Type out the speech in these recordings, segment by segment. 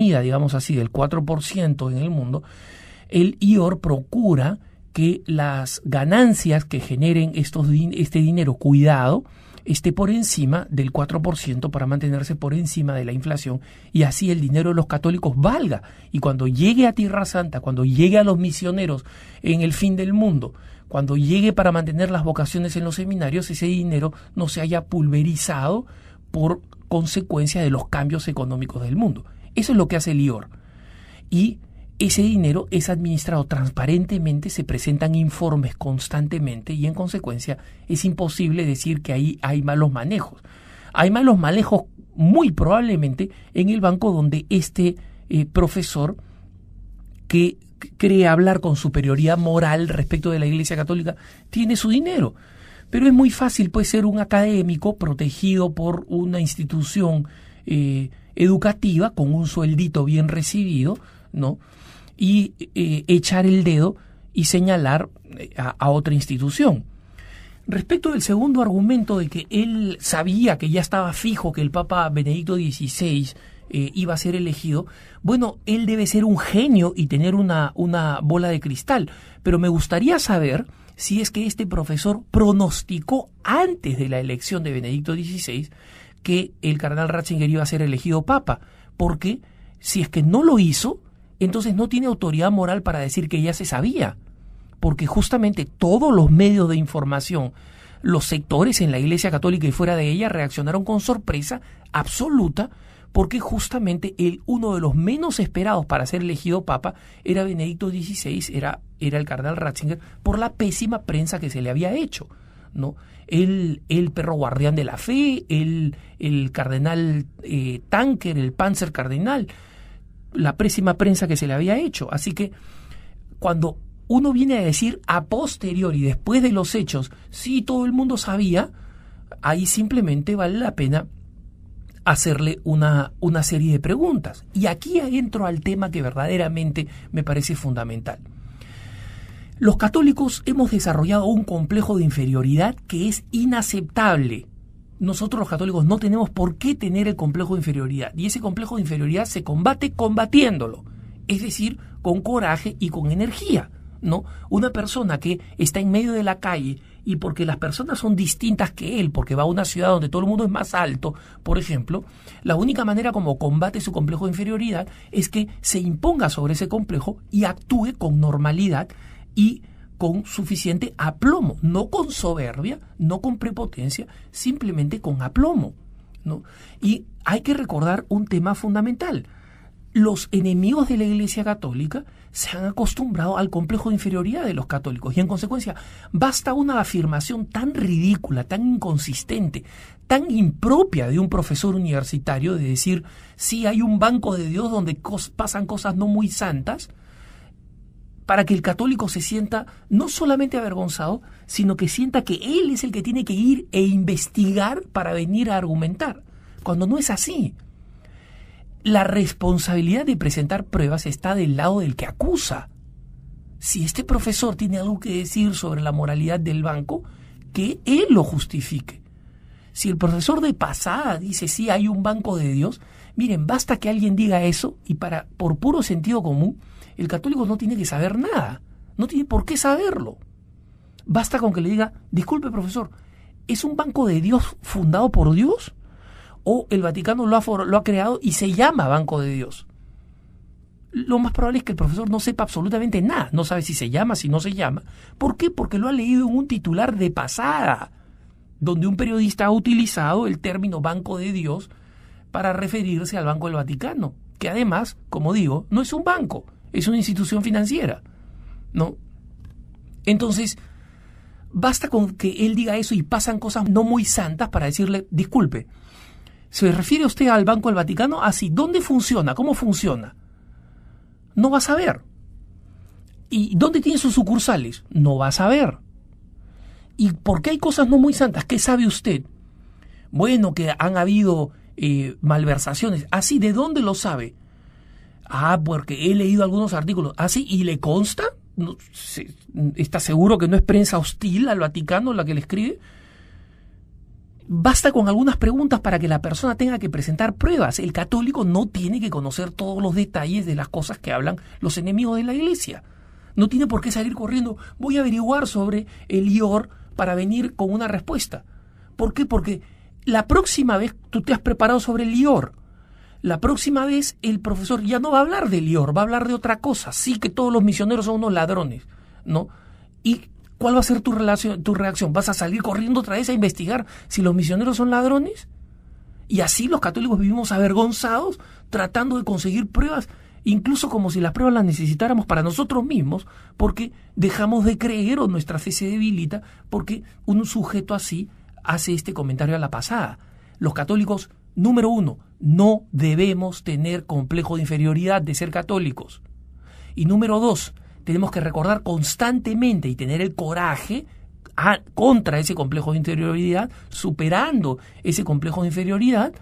pirámide, digamos así, del 4% en el mundo, el IOR procura que las ganancias que generen este dinero cuidado esté por encima del 4% para mantenerse por encima de la inflación, y así el dinero de los católicos valga. Y cuando llegue a Tierra Santa, cuando llegue a los misioneros en el fin del mundo, cuando llegue para mantener las vocaciones en los seminarios, ese dinero no se haya pulverizado por consecuencia de los cambios económicos del mundo. Eso es lo que hace el IOR. Y ese dinero es administrado transparentemente, se presentan informes constantemente y en consecuencia es imposible decir que ahí hay malos manejos. Hay malos manejos muy probablemente en el banco donde este profesor que cree hablar con superioridad moral respecto de la Iglesia Católica tiene su dinero. Pero es muy fácil, puede ser un académico protegido por una institución educativa con un sueldito bien recibido, ¿no? Y echar el dedo y señalar a otra institución. Respecto del segundo argumento de que él sabía que ya estaba fijo que el Papa Benedicto XVI iba a ser elegido, bueno, él debe ser un genio y tener una bola de cristal, pero me gustaría saber si es que este profesor pronosticó antes de la elección de Benedicto XVI que el cardenal Ratzinger iba a ser elegido Papa, porque si es que no lo hizo, entonces no tiene autoridad moral para decir que ya se sabía, porque justamente todos los medios de información, los sectores en la Iglesia Católica y fuera de ella reaccionaron con sorpresa absoluta, porque justamente uno de los menos esperados para ser elegido Papa era Benedicto XVI, era el cardenal Ratzinger, por la pésima prensa que se le había hecho, ¿no? El perro guardián de la fe, el cardenal Tanker, el Panzer cardenal, la pésima prensa que se le había hecho. Así que cuando uno viene a decir a posteriori, después de los hechos, sí, todo el mundo sabía, ahí simplemente vale la pena hacerle una serie de preguntas. Y aquí entro al tema que verdaderamente me parece fundamental. Los católicos hemos desarrollado un complejo de inferioridad que es inaceptable. Nosotros los católicos no tenemos por qué tener el complejo de inferioridad, y ese complejo de inferioridad se combate combatiéndolo, es decir, con coraje y con energía, ¿no? Una persona que está en medio de la calle y porque las personas son distintas que él, porque va a una ciudad donde todo el mundo es más alto, por ejemplo, la única manera como combate su complejo de inferioridad es que se imponga sobre ese complejo y actúe con normalidad y con suficiente aplomo, no con soberbia, no con prepotencia, simplemente con aplomo, ¿no? Y hay que recordar un tema fundamental. Los enemigos de la Iglesia Católica se han acostumbrado al complejo de inferioridad de los católicos y en consecuencia basta una afirmación tan ridícula, tan inconsistente, tan impropia de un profesor universitario de decir sí hay un banco de Dios donde pasan cosas no muy santas, para que el católico se sienta no solamente avergonzado, sino que sienta que él es el que tiene que ir e investigar para venir a argumentar, cuando no es así. La responsabilidad de presentar pruebas está del lado del que acusa. Si este profesor tiene algo que decir sobre la moralidad del banco, que él lo justifique. Si el profesor de pasada dice sí hay un banco de Dios, miren, basta que alguien diga eso y por puro sentido común, el católico no tiene que saber nada, no tiene por qué saberlo. Basta con que le diga, disculpe profesor, ¿es un banco de Dios fundado por Dios? ¿O el Vaticano lo ha creado y se llama Banco de Dios? Lo más probable es que el profesor no sepa absolutamente nada, no sabe si se llama, si no se llama. ¿Por qué? Porque lo ha leído en un titular de pasada, donde un periodista ha utilizado el término Banco de Dios para referirse al Banco del Vaticano, que además, como digo, no es un banco, es una institución financiera, ¿no? Entonces, basta con que él diga eso y pasan cosas no muy santas para decirle, disculpe, ¿se refiere usted al Banco del Vaticano? Así, ¿dónde funciona? ¿Cómo funciona? No va a saber. ¿Y dónde tiene sus sucursales? No va a saber. ¿Y por qué hay cosas no muy santas? ¿Qué sabe usted? Bueno, que han habido malversaciones. ¿Así? ¿De dónde lo sabe? Ah, porque he leído algunos artículos. ¿Ah, sí? ¿Y le consta? No, ¿está seguro que no es prensa hostil al Vaticano la que le escribe? basta con algunas preguntas para que la persona tenga que presentar pruebas. El católico no tiene que conocer todos los detalles de las cosas que hablan los enemigos de la iglesia. No tiene por qué salir corriendo, voy a averiguar sobre el IOR para venir con una respuesta. ¿Por qué? Porque la próxima vez tú te has preparado sobre el IOR. La próxima vez el profesor ya no va a hablar del IOR, va a hablar de otra cosa. Sí, que todos los misioneros son unos ladrones, ¿no? ¿Y cuál va a ser tu reacción? ¿Vas a salir corriendo otra vez a investigar si los misioneros son ladrones? Y así los católicos vivimos avergonzados tratando de conseguir pruebas, incluso como si las pruebas las necesitáramos para nosotros mismos, porque dejamos de creer o nuestra fe se debilita porque un sujeto así hace este comentario a la pasada. Los católicos, número 1, no debemos tener complejo de inferioridad de ser católicos. Y número 2, tenemos que recordar constantemente y tener el coraje contra ese complejo de inferioridad, superando ese complejo de inferioridad.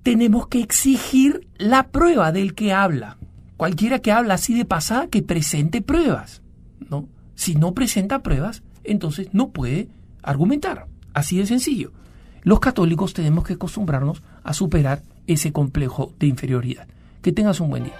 Tenemos que exigir la prueba del que habla. Cualquiera que habla así de pasada, que presente pruebas, ¿no? Si no presenta pruebas, entonces no puede argumentar. Así de sencillo. Los católicos tenemos que acostumbrarnos a superar ese complejo de inferioridad. Que tengas un buen día.